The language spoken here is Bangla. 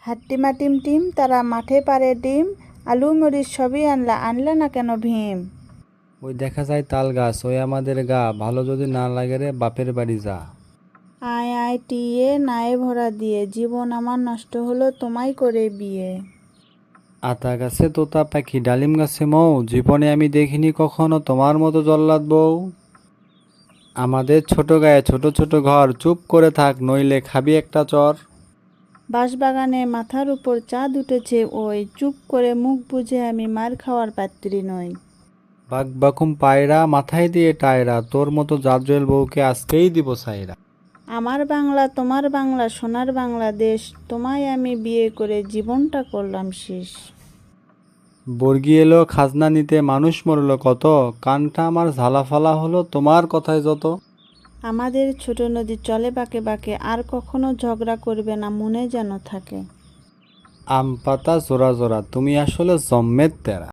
হাট্টিমা টিম টিম তারা মাঠে পারে ডিম, আলু মরিচ সবই আনলা না কেন ভীম? ওই দেখা যায় তাল গাছ, ওই আমাদের গা, ভালো যদি না লাগে রে বাপের বাড়ি যা। আয় আয় টিয়ে নায়ে ভরা দিয়ে, জীবন আমার নষ্ট হলো তোমায় করে বিয়ে। আতা গাছে তোতা পাখি, ডালিম গাছে মৌ, জীবনে আমি দেখিনি কখনো তোমার মতো জল্লাদ বউ। আমাদের ছোট গায়ে ছোট ছোট ঘর, চুপ করে থাক নইলে খাবি একটা চর। বাঁশবাগানে মাথার উপর চাঁদ উঠেছে ওই, চুপ করে মুখ বুজে আমি মার খাওয়ার পাত্রী নই। বাঘ বাকুম পায়রা, মাথায় দিয়ে টায়রা, তোর মতো জাদ্রেল বউকে আজকেই দিব সাইরা। আমার বাংলা তোমার বাংলা সোনার বাংলাদেশ, তোমায় আমি বিয়ে করে জীবনটা করলাম শেষ। বর্গি এলো খাজনা নিতে, মানুষ মরলো কত, কানটা আমার ঝালাফালা হলো তোমার কথায় যত। আমাদের ছোট নদী চলে বাঁকে বাঁকে, আর কখনো ঝগড়া করবে না মনে যেন থাকে। আম পাতা জোড়া জোড়া, তুমি আসলে জম্মের তেরা।